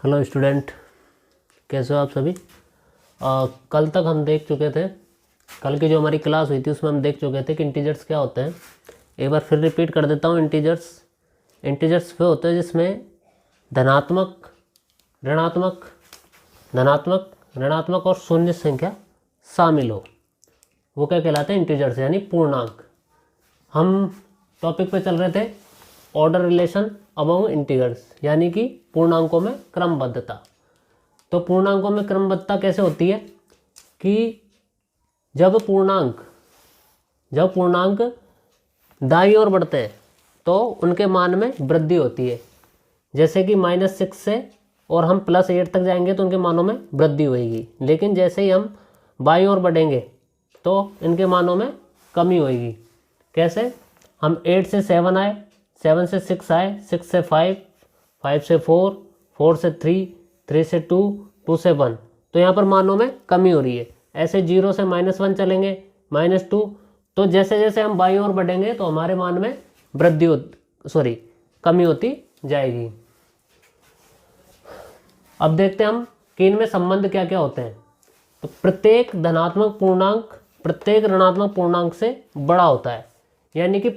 Hello student, कैसे हो आप सभी। कल तक हम देख चुके थे, कल की जो हमारी क्लास हुई थी उसमें हम देख चुके थे कि इंटीजर्स क्या होते हैं। एक बार फिर रिपीट कर देता हूँ। इंटीजर्स वे होते हैं जिसमें धनात्मक, ऋणात्मक, धनात्मक, ऋणात्मक और शून्य संख्या शामिल हो, वो क्या कहलाते हैं, इंटीजर्स यानी पूर्णांक। हम टॉपिक पे चल रहे थे ऑर्डर रिलेशन अमंग इंटीजर्स, यानी कि पूर्णांकों में क्रमबद्धता। तो पूर्णांकों में क्रमबद्धता कैसे होती है कि जब पूर्णांक दाईं ओर बढ़ते हैं तो उनके मान में वृद्धि होती है। जैसे कि -6 से और हम +8 तक जाएंगे तो उनके मानों में वृद्धि होगी, लेकिन जैसे ही हम बाईं ओर बढ़ेंगे तो इनके मानों में कमी होगी। कैसे? हम 8 से 7 आए, 7 से 6 आए, 6 से 5, 5 से 4, 4 से 3, 3 से 2, 2 से 1, तो यहाँ पर मानों में कमी हो रही है। ऐसे 0 से -1 चलेंगे, -2, तो जैसे जैसे हम बाईं ओर बढ़ेंगे तो हमारे मान में कमी होती जाएगी। अब देखते हैं हम कि इनमें संबंध क्या क्या होते हैं। तो प्रत्येक धनात्मक पूर्णांक प्रत्येक ऋणात्मक पूर्णांक से बड़ा होता है, यानी कि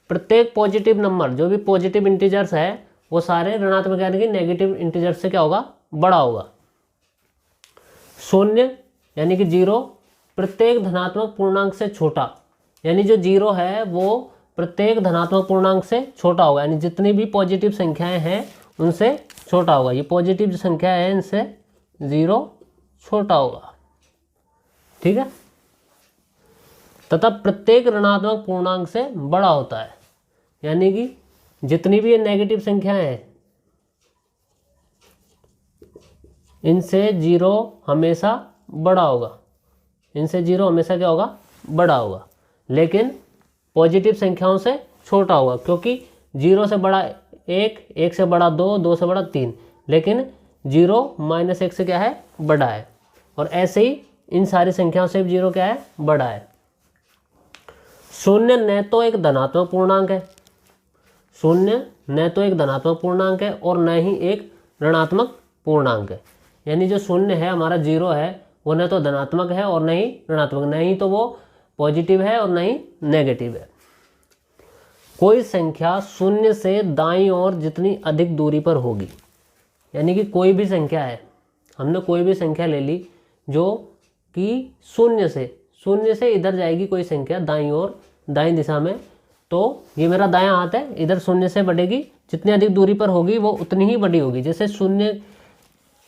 प्रत्येक पॉजिटिव नंबर, जो भी पॉजिटिव इंटीजर्स है वो सारे ऋणात्मक यानी कि नेगेटिव इंटीजर्स से क्या होगा, बड़ा होगा। शून्य यानी कि 0 प्रत्येक धनात्मक पूर्णांक से छोटा, यानी जो 0 है वो प्रत्येक धनात्मक पूर्णांक से छोटा होगा, यानी जितनी भी पॉजिटिव संख्याएं हैं उनसे छोटा होगा। ये पॉजिटिव जो संख्या है इनसे 0 छोटा होगा, ठीक है। तथा प्रत्येक ऋणात्मक पूर्णांक से बड़ा होता है, यानी कि जितनी भी ये नेगेटिव संख्याएं हैं इनसे 0 हमेशा बड़ा होगा, इनसे 0 हमेशा क्या होगा, बड़ा होगा। लेकिन पॉजिटिव संख्याओं से छोटा होगा, क्योंकि 0 से बड़ा 1, 1 से बड़ा 2, 2 से बड़ा 3, लेकिन 0 -1 से क्या है, बड़ा है। और ऐसे ही इन सारी संख्याओं से 0 क्या है, बड़ा है। शून्य न तो एक धनात्मक पूर्णांक है, शून्य न तो एक धनात्मक पूर्णांक है और न ही एक ऋणात्मक पूर्णांक है। यानी जो शून्य है हमारा 0 है वो न तो धनात्मक है और न ही ऋणात्मक, न ही तो वो पॉजिटिव है और न ही नेगेटिव है। कोई संख्या शून्य से दाईं ओर जितनी अधिक दूरी पर होगी, यानी कि कोई भी संख्या है, हमने कोई भी संख्या ले ली जो कि शून्य से इधर जाएगी कोई संख्या दाईं ओर, दाईं दिशा में, तो ये मेरा दायां हाथ है, इधर शून्य से बढ़ेगी, जितनी अधिक दूरी पर होगी वो उतनी ही बड़ी होगी। जैसे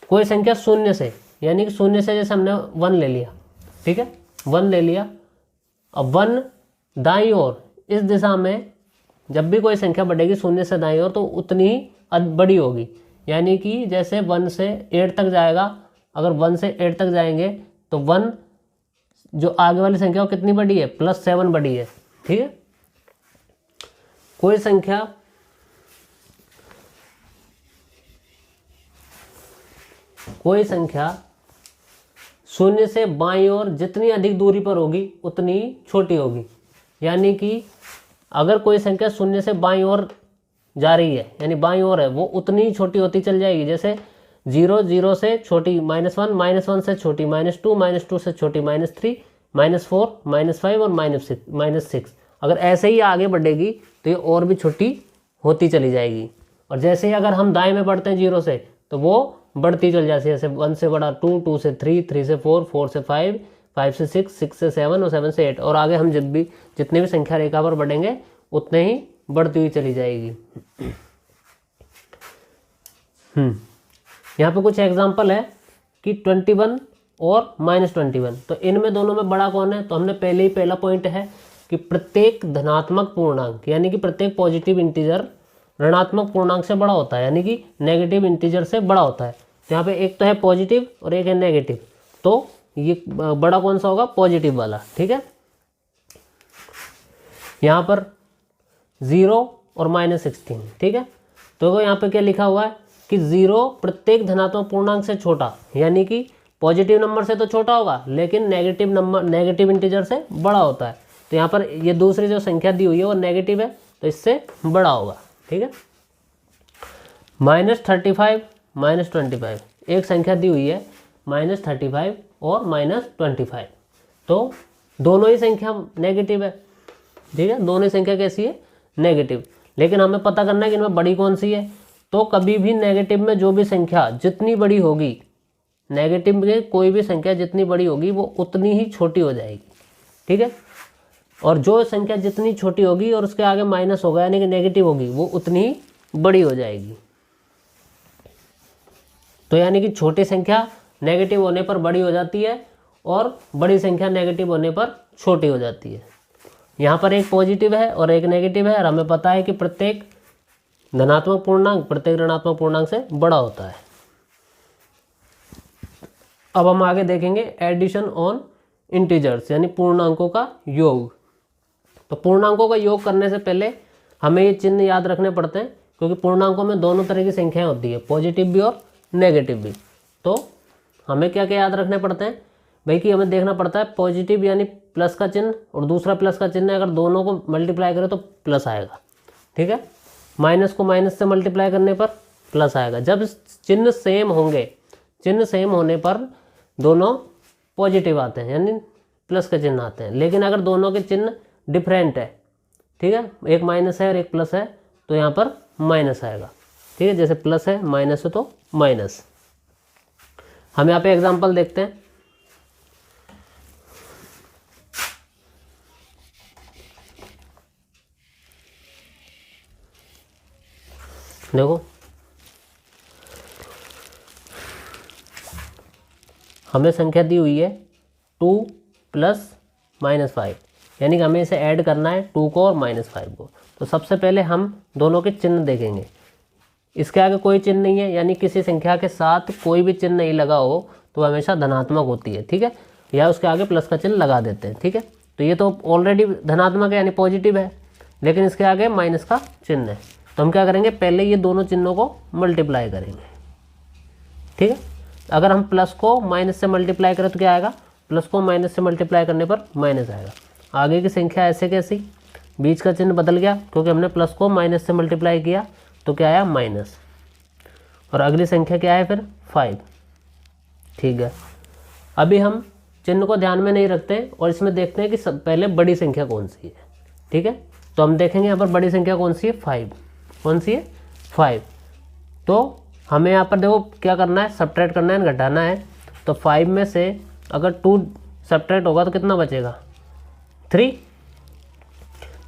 कोई संख्या शून्य से, यानी कि शून्य से जैसे हमने 1 ले लिया, ठीक है, 1 ले लिया। अब 1 दाईं ओर इस दिशा में जब भी कोई संख्या बढ़ेगी शून्य से दाईं ओर तो उतनी ही बड़ी होगी, यानी कि जैसे 1 से 8 तक जाएगा, अगर 1 से 8 तक जाएंगे तो 1 जो आगे वाली संख्या वो कितनी बड़ी है, +7 बड़ी है, ठीक है। कोई संख्या शून्य से बाईं ओर जितनी अधिक दूरी पर होगी उतनी छोटी होगी, यानी कि अगर कोई संख्या शून्य से बाईं ओर जा रही है, यानी बाईं ओर है, वो उतनी ही छोटी होती चल जाएगी। जैसे 0, 0 से छोटी -1, -1 से छोटी -2, -2 से छोटी -3, -4, -5 और -6। अगर ऐसे ही आगे बढ़ेगी तो ये और भी छोटी होती चली जाएगी। और जैसे ही अगर हम दाएं में बढ़ते हैं 0 से तो वो बढ़ती चल जाती है, जैसे 1 से बड़ा 2, 2 से 3, 3 से 4, 4 से 5, 5 से 6, 6 से 7 और 7 से 8, और आगे हम जितने भी संख्या रेखा पर बढ़ेंगे उतने ही बढ़ती हुई चली जाएगी। यहाँ पे कुछ एग्जांपल है कि 21 और -21, तो इनमें दोनों में बड़ा कौन है, तो हमने पहला पॉइंट है कि प्रत्येक धनात्मक पूर्णांक, यानी कि प्रत्येक पॉजिटिव इंटीजर ऋणात्मक पूर्णांक से बड़ा होता है, यानी कि नेगेटिव इंटीजर से बड़ा होता है। तो यहाँ पे एक तो है पॉजिटिव और एक है नेगेटिव, तो ये बड़ा कौन सा होगा, पॉजिटिव वाला, ठीक है। यहाँ पर 0 और -16, ठीक है। तो यहाँ पे क्या लिखा हुआ है कि 0 प्रत्येक धनात्मक पूर्णांक से छोटा, यानी कि पॉजिटिव नंबर से तो छोटा होगा लेकिन नेगेटिव इंटीजर से बड़ा होता है। तो यहाँ पर ये दूसरी जो संख्या दी हुई है वो नेगेटिव है तो इससे बड़ा होगा, ठीक है। -35, -25। एक संख्या दी हुई है -35 और -25, तो दोनों ही संख्या नेगेटिव है। ठीक है, दोनों ही संख्या कैसी है? नेगेटिव। लेकिन हमें पता करना है कि इनमें बड़ी कौन सी है। तो कभी भी नेगेटिव में जो भी संख्या जितनी बड़ी होगी, नेगेटिव में कोई भी संख्या जितनी बड़ी होगी वो उतनी ही छोटी हो जाएगी। ठीक है, और जो संख्या जितनी छोटी होगी और उसके आगे माइनस होगा यानी कि नेगेटिव होगी, वो उतनी ही बड़ी हो जाएगी। तो यानी कि छोटी संख्या नेगेटिव होने पर बड़ी हो जाती है और बड़ी संख्या नेगेटिव होने पर छोटी हो जाती है। यहाँ पर एक पॉजिटिव है और एक नेगेटिव है, और हमें पता है कि प्रत्येक धनात्मक पूर्णांक प्रत्येक ऋणात्मक पूर्णांक से बड़ा होता है। अब हम आगे देखेंगे एडिशन ऑन इंटीजर्स, यानी पूर्णांकों का योग। तो पूर्णांकों का योग करने से पहले हमें ये चिन्ह याद रखने पड़ते हैं, क्योंकि पूर्णांकों में दोनों तरह की संख्याएं होती है, पॉजिटिव भी और नेगेटिव भी। तो हमें क्या क्या याद रखने पड़ते हैं भाई, कि हमें देखना पड़ता है पॉजिटिव यानी प्लस का चिन्ह और दूसरा प्लस का चिन्ह है, अगर दोनों को मल्टीप्लाई करें तो प्लस आएगा। ठीक है, माइनस को माइनस से मल्टीप्लाई करने पर प्लस आएगा। जब चिन्ह सेम होंगे, चिन्ह सेम होने पर दोनों पॉजिटिव आते हैं यानी प्लस के चिन्ह आते हैं। लेकिन अगर दोनों के चिन्ह डिफरेंट है, ठीक है, एक माइनस है और एक प्लस है, तो यहाँ पर माइनस आएगा। ठीक है, जैसे प्लस है माइनस है तो माइनस। हम यहाँ पे एग्जांपल देखते हैं। देखो, हमें संख्या दी हुई है 2 + -5, यानी कि हमें इसे ऐड करना है 2 को और -5 को। तो सबसे पहले हम दोनों के चिन्ह देखेंगे। इसके आगे कोई चिन्ह नहीं है, यानी किसी संख्या के साथ कोई भी चिन्ह नहीं लगा हो तो हमेशा धनात्मक होती है। ठीक है, या उसके आगे प्लस का चिन्ह लगा देते हैं। ठीक है, तो ये तो ऑलरेडी धनात्मक है यानी पॉजिटिव है, लेकिन इसके आगे माइनस का चिन्ह है। तो हम क्या करेंगे, पहले ये दोनों चिन्हों को मल्टीप्लाई करेंगे। ठीक है, अगर हम प्लस को माइनस से मल्टीप्लाई करें तो क्या आएगा, प्लस को माइनस से मल्टीप्लाई करने पर माइनस आएगा। आगे की संख्या ऐसे कैसी, बीच का चिन्ह बदल गया क्योंकि हमने प्लस को माइनस से मल्टीप्लाई किया, तो क्या आया, माइनस। और अगली संख्या क्या है फिर, 5। ठीक है, अभी हम चिन्ह को ध्यान में नहीं रखते और इसमें देखते हैं कि पहले बड़ी संख्या कौन सी है। ठीक है, तो हम देखेंगे यहाँ पर बड़ी संख्या कौन सी है, 5। कौन सी है, 5। तो हमें यहाँ पर देखो क्या करना है, सब्ट्रैक्ट करना है, घटाना है। तो 5 में से अगर 2 सब्ट्रैक्ट होगा तो कितना बचेगा, 3।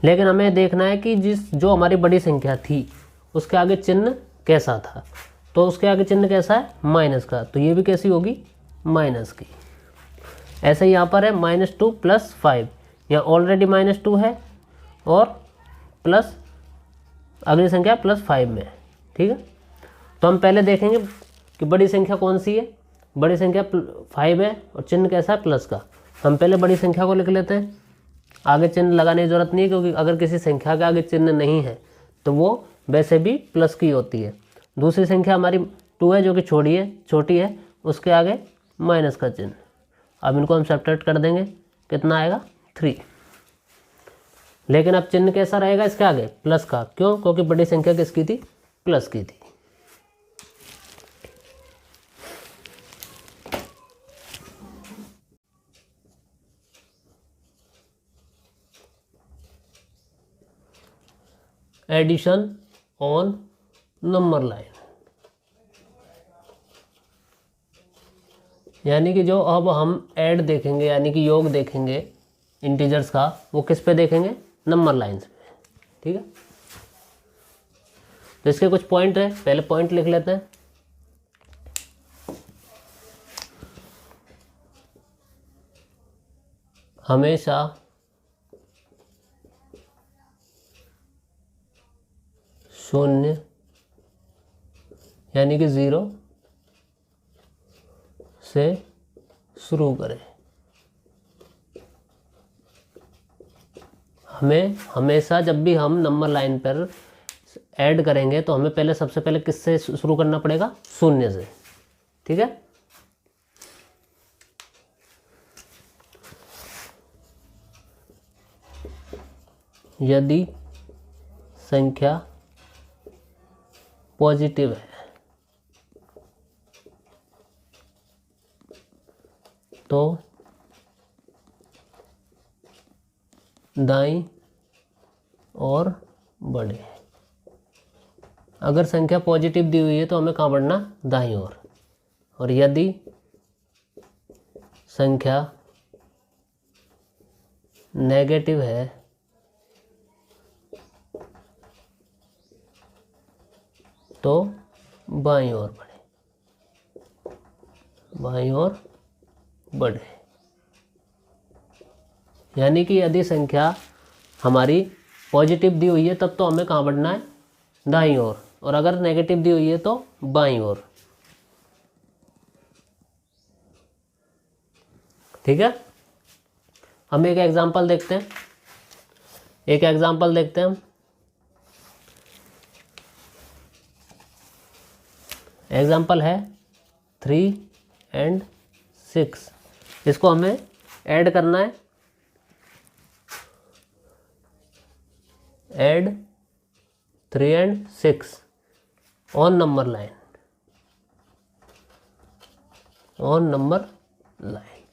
लेकिन हमें देखना है कि जो हमारी बड़ी संख्या थी उसके आगे चिन्ह कैसा था। तो उसके आगे चिन्ह कैसा है, माइनस का, तो ये भी कैसी होगी, माइनस की। ऐसे ही यहाँ पर है -2 + 5, यहाँ ऑलरेडी -2 है और प्लस अगली संख्या +5 में। ठीक है, तो हम पहले देखेंगे कि बड़ी संख्या कौन सी है। बड़ी संख्या 5 है और चिन्ह कैसा है, प्लस का। हम पहले बड़ी संख्या को लिख लेते हैं, आगे चिन्ह लगाने की जरूरत नहीं है, क्योंकि अगर किसी संख्या के आगे चिन्ह नहीं है तो वो वैसे भी प्लस की होती है। दूसरी संख्या हमारी 2 है जो कि छोटी है, उसके आगे माइनस का चिन्ह। अब इनको हम सब्ट्रैक्ट कर देंगे, कितना आएगा, 3। लेकिन अब चिन्ह कैसा रहेगा इसके आगे, प्लस का। क्यों, क्योंकि बड़ी संख्या किसकी थी, प्लस की थी। एडिशन ऑन नंबर लाइन, यानी कि जो अब हम ऐड देखेंगे यानी कि योग देखेंगे इंटीजर्स का, वो किस पे देखेंगे, नंबर लाइन्स पे। ठीक है, तो इसके कुछ पॉइंट है, पहले पॉइंट लिख लेते हैं। हमेशा शून्य यानी कि 0 से शुरू करें। हमें हमेशा जब भी हम नंबर लाइन पर ऐड करेंगे तो हमें पहले सबसे पहले किससे शुरू करना पड़ेगा, 0 से। ठीक है, यदि संख्या पॉजिटिव है तो दाईं ओर बढ़े। अगर संख्या पॉजिटिव दी हुई है तो हमें कहाँ बढ़ना, दाईं ओर। और यदि संख्या नेगेटिव है तो बाईं ओर बढ़े, बाईं ओर बढ़े। यानी कि यदि संख्या हमारी पॉजिटिव दी हुई है तब तो हमें कहाँ बढ़ना है, दाईं ओर, और अगर नेगेटिव दी हुई है तो बाईं ओर। ठीक है। हम एक एग्जांपल देखते हैं, एक एग्जांपल देखते हैं हम। एग्जांपल है 3 और 6। इसको हमें ऐड करना है, ऐड 3 और 6 on number line, on number line.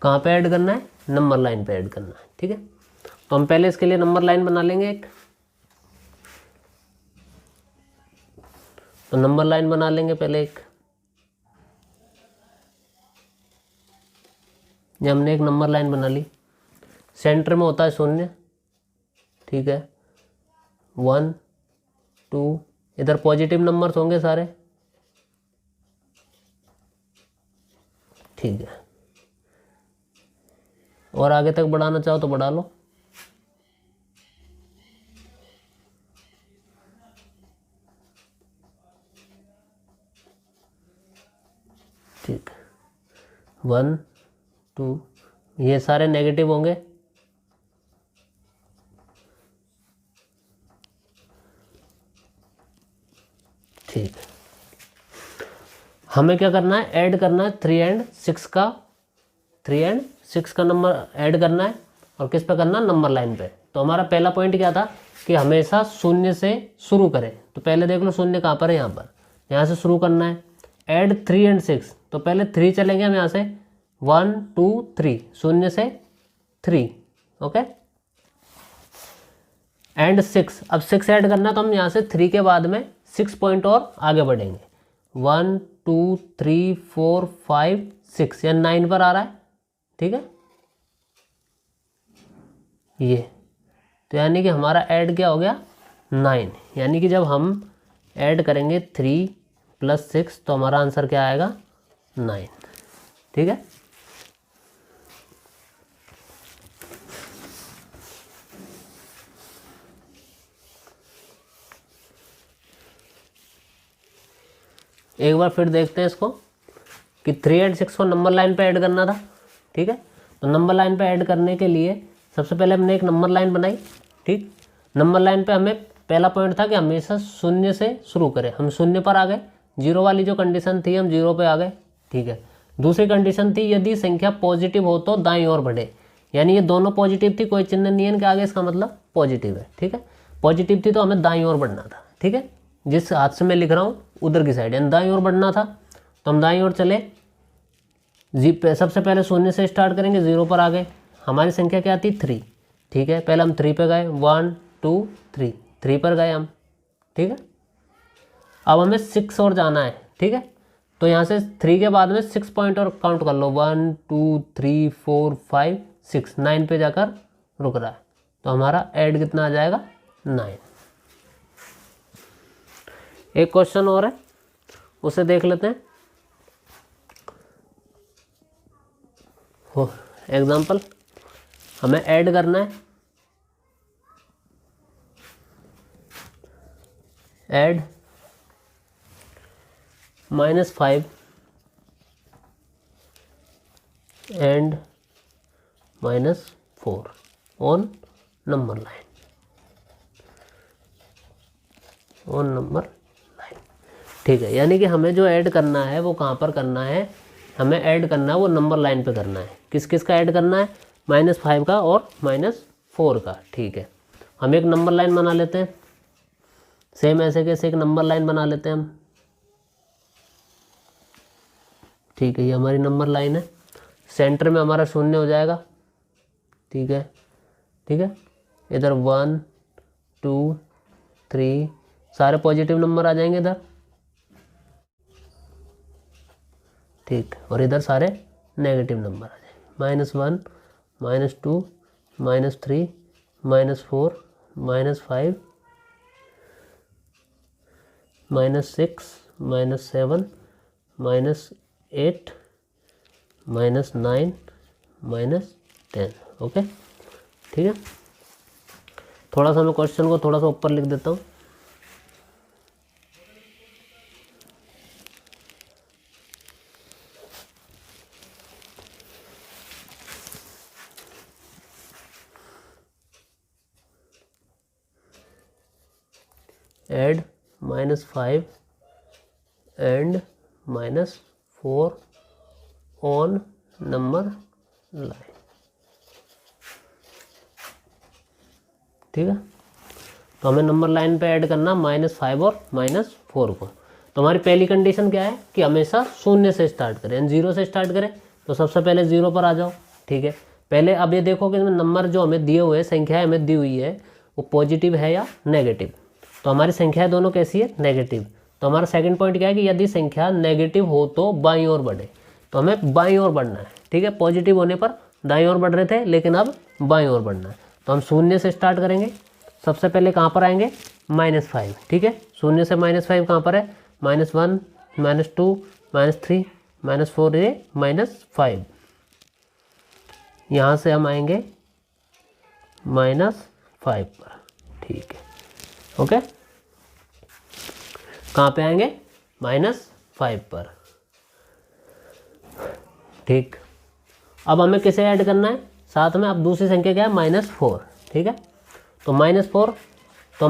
कहाँ पे ऐड करना है, नंबर लाइन पे ऐड करना है। ठीक है, तो हम पहले इसके लिए नंबर लाइन बना लेंगे एक। तो नंबर लाइन बना लेंगे पहले एक। ये हमने एक नंबर लाइन बना ली। सेंटर में होता है 0। ठीक है, 1 2, इधर पॉजिटिव नंबर्स होंगे सारे। ठीक है, और आगे तक बढ़ाना चाहो तो बढ़ा लो। ठीक, 1 2, ये सारे नेगेटिव होंगे। ठीक, हमें क्या करना है, ऐड करना है 3 और 6 का, 3 और 6 का नंबर ऐड करना है। और किस पे करना, नंबर लाइन पे। तो हमारा पहला पॉइंट क्या था कि हमेशा 0 से शुरू करें। तो पहले देख लो 0 कहाँ पर है, यहाँ पर, यहाँ से शुरू करना है। ऐड 3 और 6, तो पहले 3 चलेंगे हम यहाँ से, 1 2 3, 0 से 3। ओके, एंड 6, अब 6 ऐड करना है तो हम यहाँ से 3 के बाद में 6 पॉइंट और आगे बढ़ेंगे। 1 2 3 4 5 6, या 9 पर आ रहा है। ठीक है, ये तो यानी कि हमारा ऐड क्या हो गया, 9। यानी कि जब हम ऐड करेंगे 3 + 6 तो हमारा आंसर क्या आएगा, 9। ठीक है, एक बार फिर देखते हैं इसको कि 3 और 6 को नंबर लाइन पे ऐड करना था। ठीक है, तो नंबर लाइन पे ऐड करने के लिए सबसे पहले हमने एक नंबर लाइन बनाई। ठीक, नंबर लाइन पे हमें पहला पॉइंट था कि हमेशा 0 से शुरू करें। हम 0 पर आ गए, 0 वाली जो कंडीशन थी हम 0 पे आ गए। ठीक है, दूसरी कंडीशन थी यदि संख्या पॉजिटिव हो तो दाईं ओर बढ़े। यानी ये दोनों पॉजिटिव थी, कोई चिन्ह नहीं है इनके आगे, इसका मतलब पॉजिटिव है। ठीक है, पॉजिटिव थी तो हमें दाईं ओर बढ़ना था। ठीक है, जिस हाथ से मैं लिख रहा हूँ उधर की साइड, यानी दाईं ओर बढ़ना था। तो हम दाईं ओर चले, सबसे पहले 0 से स्टार्ट करेंगे, 0 पर आ गए। हमारी संख्या क्या थी, 3। ठीक है, पहले हम 3 पे गए, 1 2 3, 3 पर गए हम। ठीक है, अब हमें 6 और जाना है। ठीक है, तो यहाँ से 3 के बाद में 6 पॉइंट और काउंट कर लो, 1 2 3 4 5 6, 9 पे जाकर रुक रहा है। तो हमारा ऐड कितना आ जाएगा, 9। एक क्वेश्चन और है, उसे देख लेते हैं। हो एग्जाम्पल, हमें ऐड करना है, add -5 and -4 on number line, on number line. ठीक है, यानी कि हमें जो ऐड करना है वो कहाँ पर करना है, हमें ऐड करना है वो नंबर लाइन पे करना है। किस किस का ऐड करना है, -5 का और -4 का। ठीक है, हम एक नंबर लाइन बना लेते हैं, सेम ऐसे कैसे एक नंबर लाइन बना लेते हैं हम। ठीक है, ये हमारी नंबर लाइन है। सेंटर में हमारा शून्य हो जाएगा। ठीक है, ठीक है, इधर 1 2 3 सारे पॉजिटिव नंबर आ जाएंगे इधर। ठीक, और इधर सारे नेगेटिव नंबर आ जाएंगे। -1 -2 -3 -4 -5 -6 -7 -8 -9 -10। ओके, ठीक है। थोड़ा सा मैं क्वेश्चन को थोड़ा सा ऊपर लिख देता हूँ। Add -5 and -4 on number line. ठीक है, तो हमें नंबर लाइन पे ऐड करना -5 और -4 को। तो हमारी पहली कंडीशन क्या है कि हमेशा शून्य से स्टार्ट करें, यानी 0 से स्टार्ट करें। तो सबसे पहले 0 पर आ जाओ। ठीक है, पहले अब ये देखो कि नंबर जो हमें दिए हुए हैं, संख्याएं हमें दी हुई है, वो पॉजिटिव है या नेगेटिव। तो हमारी संख्याएं दोनों कैसी है, नेगेटिव। तो हमारा सेकंड पॉइंट क्या है कि यदि संख्या नेगेटिव हो तो बाईं ओर बढ़े। तो हमें बाईं ओर बढ़ना है। ठीक है, पॉजिटिव होने पर दाईं ओर बढ़ रहे थे, लेकिन अब बाईं ओर बढ़ना है। तो हम शून्य से स्टार्ट करेंगे। सबसे पहले कहाँ पर आएंगे, -5। ठीक है, शून्य से -5 कहाँ पर है, -1 -2 -3 -4 ये -5। यहाँ से हम आएंगे -5 पर। ठीक है, ओके, कहाँ पे आएंगे, -5 पर। ठीक, अब हमें किसे ऐड करना है साथ में, अब दूसरी संख्या क्या है, -4। ठीक है, तो -4, तो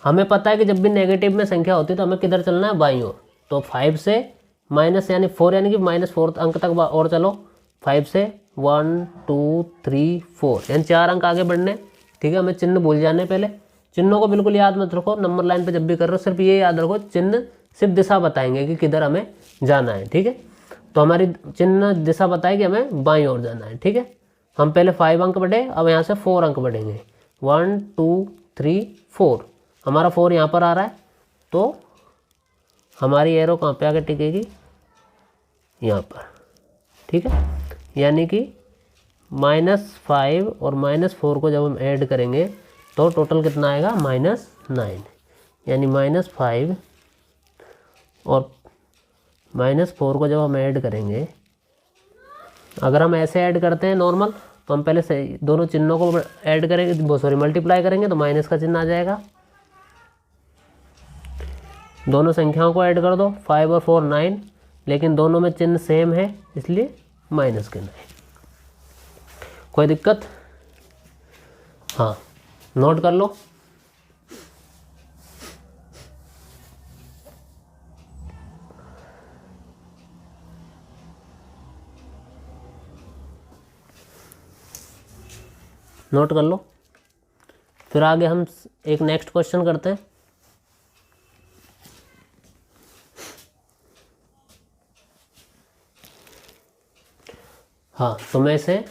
हमें पता है कि जब भी नेगेटिव में संख्या होती है तो हमें किधर चलना है, बाईं ओर। तो 5 से माइनस यानी 4 यानी कि -4 अंक तक और चलो। 5 से 1 2 3 4 यानी 4 अंक आगे बढ़ने। ठीक है, हमें चिन्ह भूल जाने, पहले चिन्हों को बिल्कुल याद मत रखो। नंबर लाइन पे जब भी कर रहे हो सिर्फ ये याद रखो, चिन्ह सिर्फ दिशा बताएंगे कि किधर हमें जाना है। ठीक है, तो हमारी चिन्ह दिशा बताएगी हमें बाईं ओर जाना है। ठीक है, हम पहले 5 अंक बढ़े, अब यहाँ से 4 अंक बढ़ेंगे। 1 2 3 4, हमारा 4 यहाँ पर आ रहा है, तो हमारी एरो कहाँ पे आके टिकेगी, यहाँ पर। ठीक है, यानी कि -5 और -4 को जब हम ऐड करेंगे तो टोटल कितना आएगा, -9। यानी -5 और -4 को जब हम ऐड करेंगे, अगर हम ऐसे ऐड करते हैं नॉर्मल, तो हम पहले से दोनों चिन्हों को ऐड करेंगे, सॉरी मल्टीप्लाई करेंगे, तो माइनस का चिन्ह आ जाएगा। दोनों संख्याओं को ऐड कर दो, 5 और 4 9, लेकिन दोनों में चिन्ह सेम है इसलिए माइनस के 9। कोई दिक्कत, हाँ नोट कर लो। नोट कर लो, फिर आगे हम एक नेक्स्ट क्वेश्चन करते हैं। हाँ, तो मैं इसे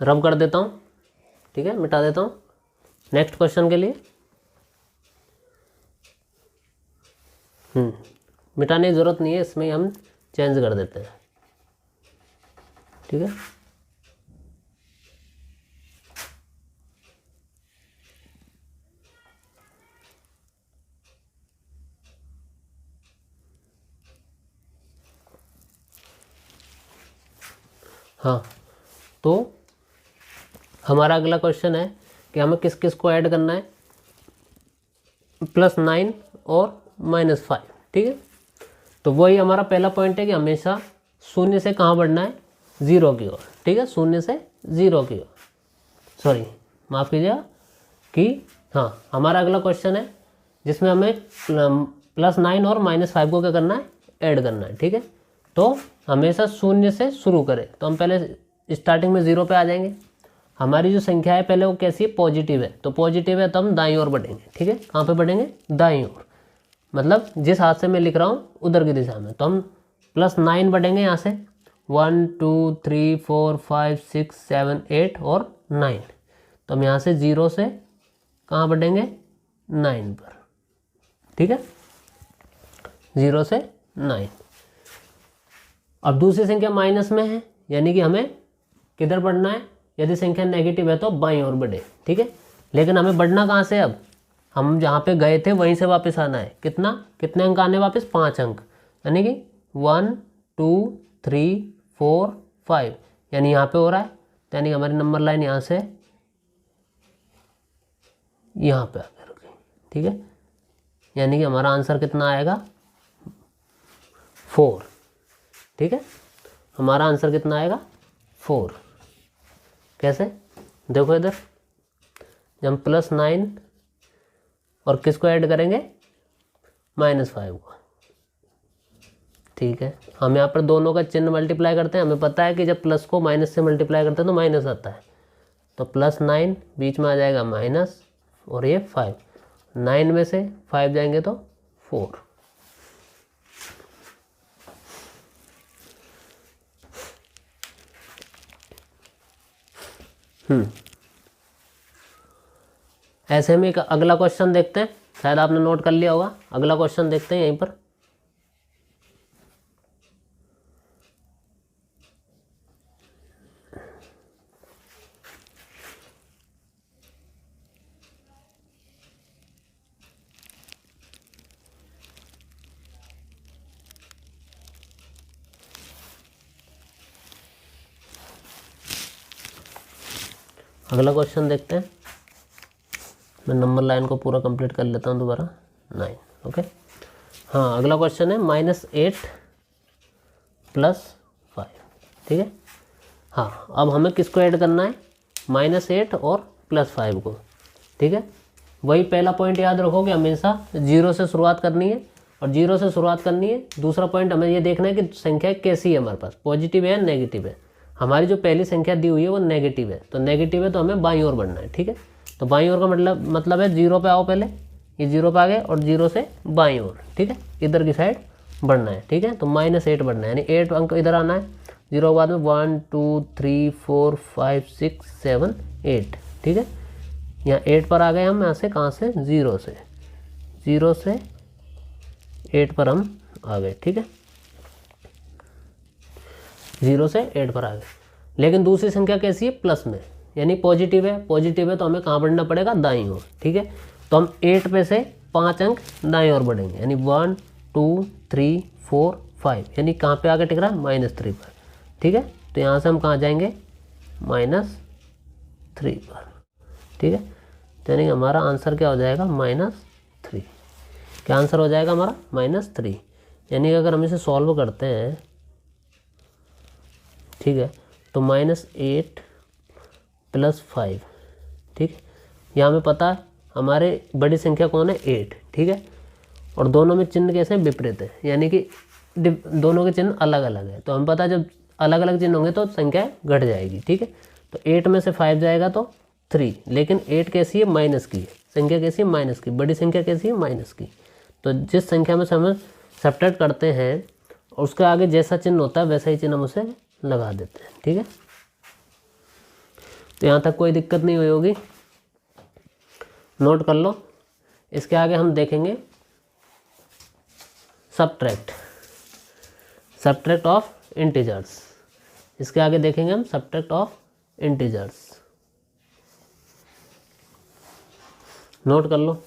रब कर देता हूँ। ठीक है, मिटा देता हूँ नेक्स्ट क्वेश्चन के लिए। मिटाने की ज़रूरत नहीं है, इसमें हम चेंज कर देते हैं। ठीक है, हाँ, तो हमारा अगला क्वेश्चन है कि हमें किस किस को ऐड करना है, +9 और -5। ठीक है, तो वही हमारा पहला पॉइंट है कि हमेशा शून्य से कहाँ बढ़ना है, 0 की ओर। ठीक है, शून्य से 0 की ओर, सॉरी माफ़ कीजिएगा कि हाँ, हमारा अगला क्वेश्चन है जिसमें हमें +9 और -5 को क्या करना है, ऐड करना है। ठीक है, तो हमेशा शून्य से शुरू करें, तो हम पहले स्टार्टिंग में 0 पे आ जाएंगे। हमारी जो संख्या है पहले वो कैसी है, पॉजिटिव है, तो पॉजिटिव है तो हम दाईं ओर बढ़ेंगे। ठीक है, कहाँ पे बढ़ेंगे, दाईं ओर, मतलब जिस हाथ से मैं लिख रहा हूँ उधर की दिशा में। तो हम +9 बढ़ेंगे यहाँ से, 1 2 3 4 5 6 7 8 और 9। तो हम यहाँ से 0 से कहाँ बढ़ेंगे 9 पर, ठीक है, 0 से 9। अब दूसरी संख्या माइनस में है, यानी कि हमें किधर बढ़ना है, यदि संख्या नेगेटिव है तो बाईं ओर बढ़े, ठीक है। लेकिन हमें बढ़ना कहाँ से, अब हम जहाँ पे गए थे वहीं से वापस आना है। कितने अंक आने वापस, 5 अंक, यानी कि 1 2 3 4 5, यानी यहाँ पे हो रहा है। तो यानी हमारी नंबर लाइन यहाँ से यहाँ पे आकर रुकी, ठीक है। यानी कि हमारा आंसर कितना आएगा 4, ठीक है। हमारा आंसर कितना आएगा 4। कैसे, देखो इधर जब हम +9 और किसको ऐड करेंगे, -5 को, ठीक है। हम यहाँ पर दोनों का चिन्ह मल्टीप्लाई करते हैं। हमें पता है कि जब प्लस को माइनस से मल्टीप्लाई करते हैं तो माइनस आता है। तो +9 बीच में आ जाएगा माइनस, और ये 5, 9 में से 5 जाएंगे तो 4। ऐसे में एक अगला क्वेश्चन देखते हैं, शायद आपने नोट कर लिया होगा। अगला क्वेश्चन देखते हैं यहीं पर। अगला क्वेश्चन देखते हैं। मैं नंबर लाइन को पूरा कंप्लीट कर लेता हूँ दोबारा। 9, ओके। हाँ, अगला क्वेश्चन है -8 + 5, ठीक है। हाँ, अब हमें किसको ऐड करना है, -8 और +5 को, ठीक है। वही पहला पॉइंट याद रखो कि हमेशा 0 से शुरुआत करनी है, और 0 से शुरुआत करनी है। दूसरा पॉइंट हमें ये देखना है कि संख्या कैसी है हमारे पास, पॉजिटिव है या नेगेटिव है। हमारी जो पहली संख्या दी हुई है वो नेगेटिव है, तो नेगेटिव है तो हमें बाईं ओर बढ़ना है, ठीक है। तो बाईं ओर का मतलब है 0 पे आओ, पहले ये 0 पे आ गए और 0 से बाईं ओर, ठीक है, इधर की साइड बढ़ना है, ठीक है। तो -8 बढ़ना है, यानी 8 अंक इधर आना है। 0 के बाद में 1 2 3 4 5 6 7 8, ठीक है। यहाँ 8 पर आ गए हम, यहाँ से कहाँ से, 0 से 8 पर हम आ गए, ठीक है। 0 से 8 पर आ गए। लेकिन दूसरी संख्या कैसी है, प्लस में, यानी पॉजिटिव है। पॉजिटिव है तो हमें कहाँ बढ़ना पड़ेगा, दाईं ओर, ठीक है। तो हम 8 पे से 5 अंक दाईं ओर बढ़ेंगे, यानी 1 2 3 4 5, यानी कहाँ पे आके टिक रहा है, -3 पर, ठीक है। तो यहाँ से हम कहाँ जाएंगे, -3 पर, ठीक है। तो यानी हमारा आंसर क्या हो जाएगा, -3। क्या आंसर हो जाएगा हमारा, -3। यानी अगर हम इसे सॉल्व करते हैं, ठीक है, तो -8 + 5, ठीक है। यहाँ हमें पता है हमारे बड़ी संख्या कौन है, 8, ठीक है। और दोनों में चिन्ह कैसे हैं, विपरीत है, यानी कि दोनों के चिन्ह अलग अलग है। तो हमें पता है जब अलग अलग चिन्ह होंगे तो संख्या घट जाएगी, ठीक है। तो 8 में से 5 जाएगा तो 3, लेकिन 8 कैसी है, माइनस की है। संख्या कैसी है, माइनस की। बड़ी संख्या कैसी है, माइनस की। तो जिस संख्या में से हम सब्ट्रैक्ट करते हैं और उसके आगे जैसा चिन्ह होता है वैसा ही चिन्ह हम उसे लगा देते हैं, ठीक है। तो यहाँ तक कोई दिक्कत नहीं हुई होगी, नोट कर लो। इसके आगे हम देखेंगे सब्ट्रैक्ट ऑफ इंटीजर्स। इसके आगे देखेंगे हम सब्ट्रैक्ट ऑफ इंटीजर्स, नोट कर लो।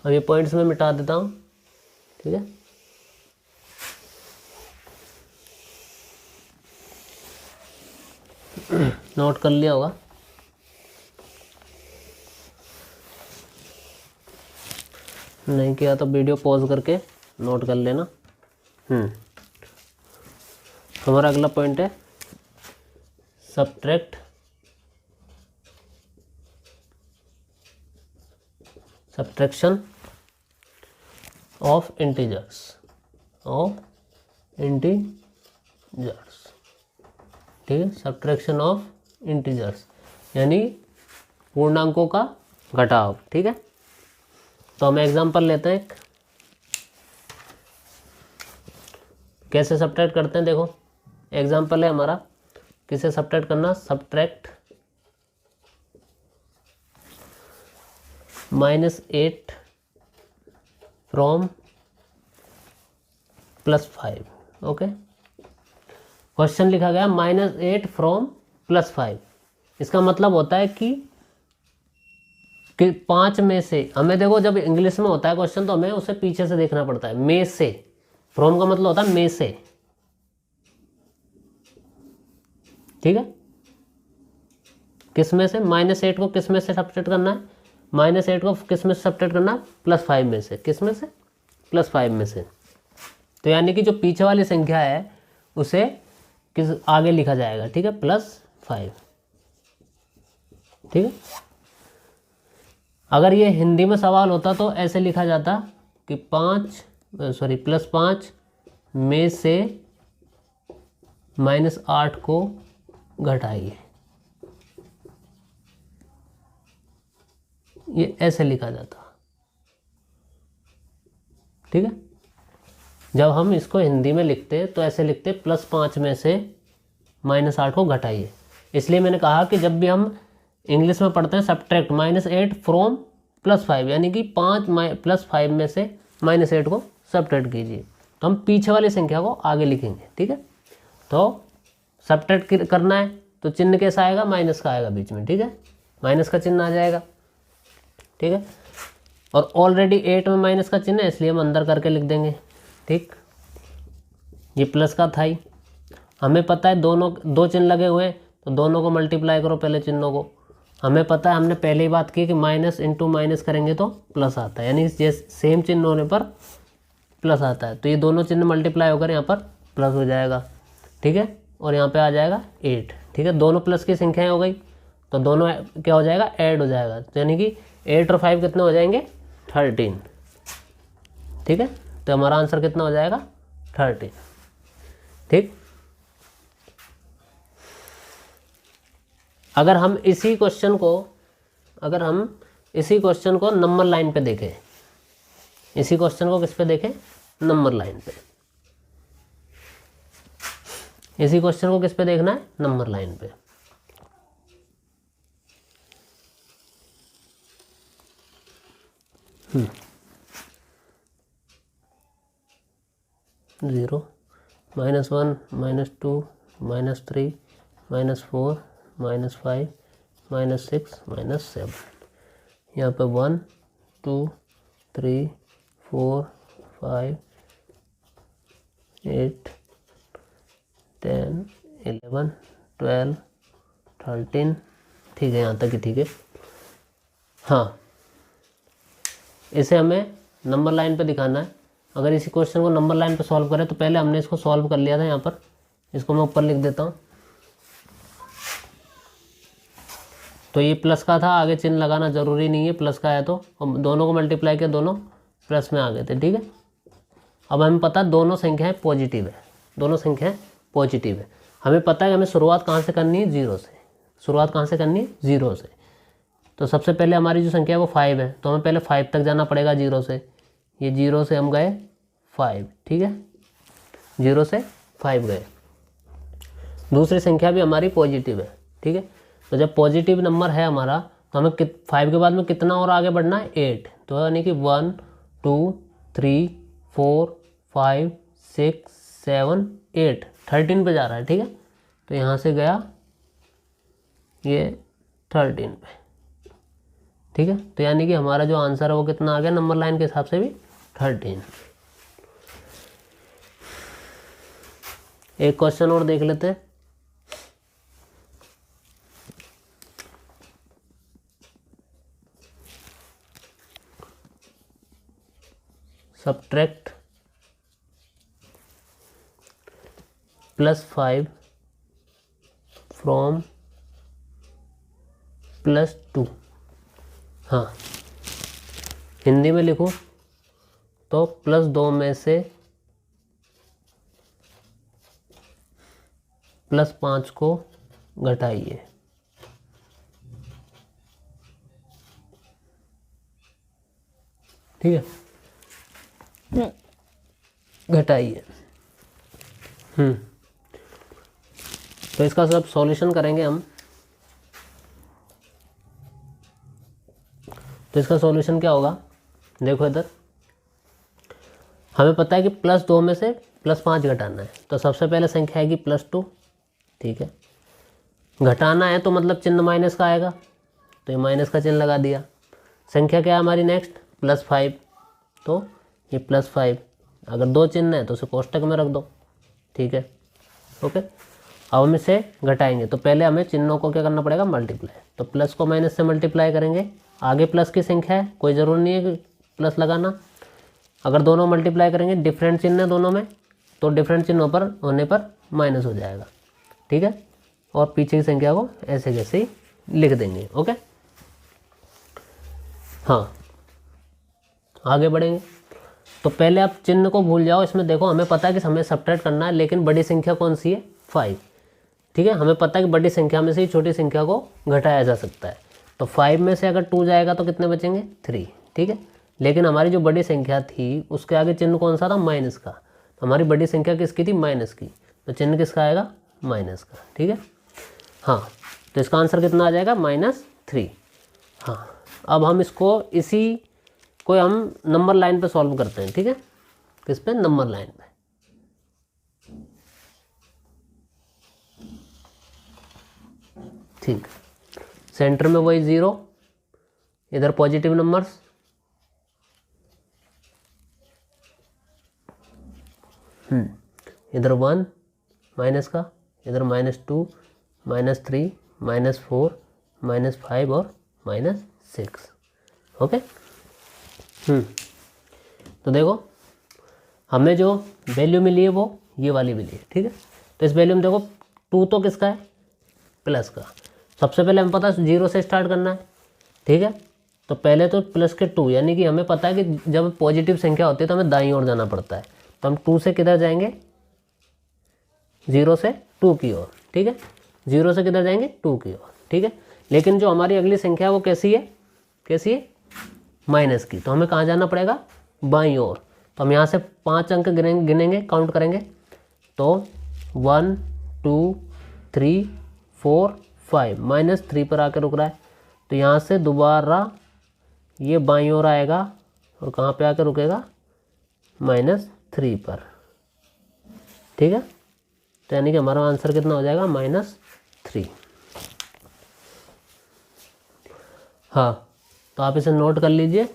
अब ये पॉइंट्स में मिटा देता हूँ, ठीक है। नोट कर लिया होगा। नहीं किया तो वीडियो पॉज करके नोट कर लेना। हमारा अगला पॉइंट है सब्ट्रैक्शन ऑफ इंटीजर्स, ठीक है, सब्ट्रैक्शन ऑफ इंटीजर्स यानी पूर्णांकों का घटाव, ठीक है। तो हम एग्जांपल लेते हैं, कैसे सब्ट्रैक्ट करते हैं। देखो एग्जांपल है हमारा, किसे सब्ट्रैक्ट करना, सब्ट्रैक्ट -8 फ्रॉम +5। ओके, क्वेश्चन लिखा गया -8 फ्रॉम +5। इसका मतलब होता है कि 5 में से, हमें देखो जब इंग्लिश में होता है क्वेश्चन तो हमें उसे पीछे से देखना पड़ता है, में से, फ्रॉम का मतलब होता है में से, ठीक है। किस में से, -8 को किस में से सब्ट्रैक्ट करना है, -8 को किस में से सब्ट्रैक्ट करना है, +5 में से। किस में से, +5 में से। तो यानी कि जो पीछे वाली संख्या है उसे किस आगे लिखा जाएगा, ठीक है, +5, ठीक है। अगर ये हिंदी में सवाल होता तो ऐसे लिखा जाता कि +5 में से -8 को घटाइए, ये ऐसे लिखा जाता, ठीक है। जब हम इसको हिंदी में लिखते तो ऐसे लिखते +5 में से -8 को घटाइए। इसलिए मैंने कहा कि जब भी हम इंग्लिश में पढ़ते हैं सब्ट्रैक्ट -8 फ्रॉम +5 यानी कि 5 +5 में से -8 को सब्ट्रैक्ट कीजिए, तो हम पीछे वाली संख्या को आगे लिखेंगे, ठीक है। तो सब्ट्रैक्ट करना है तो चिन्ह कैसा आएगा, माइनस का आएगा बीच में, ठीक है, माइनस का चिन्ह आ जाएगा, ठीक है। और ऑलरेडी 8 में माइनस का चिन्ह है इसलिए हम अंदर करके लिख देंगे, ठीक। ये प्लस का था ही, हमें पता है दोनों दो चिन्ह लगे हुए हैं तो दोनों को मल्टीप्लाई करो पहले चिन्हों को। हमें पता है, हमने पहले ही बात की कि माइनस इंटू माइनस करेंगे तो प्लस आता है, यानी जैसे सेम चिन्ह होने पर प्लस आता है। तो ये दोनों चिन्ह मल्टीप्लाई होकर यहाँ पर प्लस हो जाएगा, ठीक है। और यहाँ पे आ जाएगा 8, ठीक है। दोनों प्लस की संख्याएं हो गई तो दोनों क्या हो जाएगा, ऐड हो जाएगा। तो यानी कि 8 और 5 कितने हो जाएंगे, 13, ठीक है। तो हमारा आंसर कितना हो जाएगा, 13, ठीक। अगर हम इसी क्वेश्चन को नंबर लाइन पे देखें, इसी क्वेश्चन को किस पे देखें, नंबर लाइन पे। इसी क्वेश्चन को किस पे देखना है, नंबर लाइन पे। -0, -1, -2, -3, -4, -5, -6, -7। यहाँ पे 1, 2, 3, 4, 5, 8, 10, 11, 12, 13, ठीक है, यहाँ तक ही ठीक है। हाँ, इसे हमें नंबर लाइन पे दिखाना है। अगर इसी क्वेश्चन को नंबर लाइन पे सॉल्व करें तो पहले हमने इसको सॉल्व कर लिया था, यहाँ पर इसको मैं ऊपर लिख देता हूँ। तो ये प्लस का था, आगे चिन्ह लगाना जरूरी नहीं है, प्लस का है तो हम दोनों को मल्टीप्लाई किया, दोनों प्लस में आ गए थे, ठीक है। अब हमें पता है दोनों संख्याएं पॉजिटिव है, दोनों संख्याएं पॉजिटिव है। हमें पता है कि हमें शुरुआत कहाँ से करनी है, 0 से। शुरुआत कहाँ से करनी है, 0 से। तो सबसे पहले हमारी जो संख्या है वो 5 है, तो हमें पहले 5 तक जाना पड़ेगा 0 से। ये 0 से हम गए 5, ठीक है, 0 से 5 गए। दूसरी संख्या भी हमारी पॉजिटिव है, ठीक है। तो जब पॉजिटिव नंबर है हमारा तो हमें 5 के बाद में कितना और आगे बढ़ना है, 8। तो यानी कि 1, 2, 3, 4, 5, 6, 7, 8, 13 पे जा रहा है, ठीक है। तो यहाँ से गया ये 13 पे, ठीक है। तो यानी कि हमारा जो आंसर है वो कितना आ गया नंबर लाइन के हिसाब से भी, 13। एक क्वेश्चन और देख लेते हैं। Subtract +5 from +2। हाँ, हिंदी में लिखूँ तो +2 में से +5 को घटाइए। ठीक है, घटाइए। तो इसका सब सॉल्यूशन करेंगे हम। तो इसका सॉल्यूशन क्या होगा, देखो इधर हमें पता है कि +2 में से +5 घटाना है, तो सबसे पहले संख्या आएगी +2। ठीक है, घटाना है तो मतलब चिन्ह माइनस का आएगा, तो ये माइनस का चिन्ह लगा दिया। संख्या क्या है हमारी नेक्स्ट, +5, तो ये +5। अगर 2 चिन्ह है तो उसे कोष्टक में रख दो। ठीक है, ओके। अब हम इसे घटाएंगे तो पहले हमें चिन्हों को क्या करना पड़ेगा, मल्टीप्लाई। तो प्लस को माइनस से मल्टीप्लाई करेंगे, आगे प्लस की संख्या है, कोई ज़रूर नहीं है कि प्लस लगाना। अगर दोनों मल्टीप्लाई करेंगे, डिफरेंट चिन्ह है दोनों में, तो डिफरेंट चिन्हों पर होने पर माइनस हो जाएगा। ठीक है, और पीछे की संख्या को ऐसे कैसे ही लिख देंगे। ओके, हाँ आगे बढ़ेंगे। तो पहले आप चिन्ह को भूल जाओ। इसमें देखो हमें पता है कि हमें सब्ट्रैक्ट करना है, लेकिन बड़ी संख्या कौन सी है, 5। ठीक है, हमें पता है कि बड़ी संख्या में से ही छोटी संख्या को घटाया जा सकता है। तो 5 में से अगर 2 जाएगा तो कितने बचेंगे, 3। ठीक है, लेकिन हमारी जो बड़ी संख्या थी उसके आगे चिन्ह कौन सा था, माइनस का। तो हमारी बड़ी संख्या किसकी थी, माइनस की, तो चिन्ह किसका आएगा, माइनस का। ठीक है, हाँ तो इसका आंसर कितना आ जाएगा, -3। हाँ, अब हम इसको इसी को हम नंबर लाइन पे सॉल्व करते हैं। ठीक है, किस पे, नंबर लाइन पे। ठीक, सेंटर में वही 0, इधर पॉजिटिव नंबर्स, इधर 1 माइनस का, इधर -2, -3, -4, -5 और -6। ओके, तो देखो हमें जो वैल्यू मिली है वो ये वाली मिली है। ठीक है, तो इस वैल्यू में देखो 2 तो किसका है, प्लस का। सबसे पहले हमें पता है 0 से स्टार्ट करना है। ठीक है, तो पहले तो प्लस के 2, यानी कि हमें पता है कि जब पॉजिटिव संख्या होती है तो हमें दाईं ओर जाना पड़ता है। तो हम 2 से किधर जाएंगे, 0 से 2 की ओर। ठीक है, 0 से किधर जाएंगे, 2 की ओर। ठीक है, लेकिन जो हमारी अगली संख्या है वो कैसी है, कैसी है, माइनस की। तो हमें कहाँ जाना पड़ेगा, बाईं ओर। तो हम यहाँ से 5 अंक गिनेंगे, काउंट करेंगे। तो 1 2 3 4 5, -3 पर आकर रुक रहा है। तो यहाँ से दोबारा ये बाईं ओर आएगा और कहाँ पे आकर रुकेगा, -3 पर। ठीक है, तो यानी कि हमारा आंसर कितना हो जाएगा, -3। हाँ, तो आप इसे नोट कर लीजिए।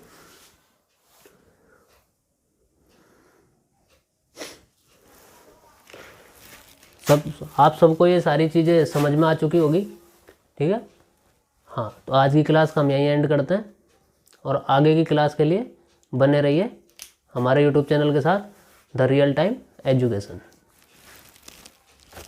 आप सबको ये सारी चीज़ें समझ में आ चुकी होगी। ठीक है, हाँ तो आज की क्लास का हम यहीं एंड करते हैं, और आगे की क्लास के लिए बने रहिए हमारे YouTube चैनल के साथ, द रियल टाइम एजुकेशन।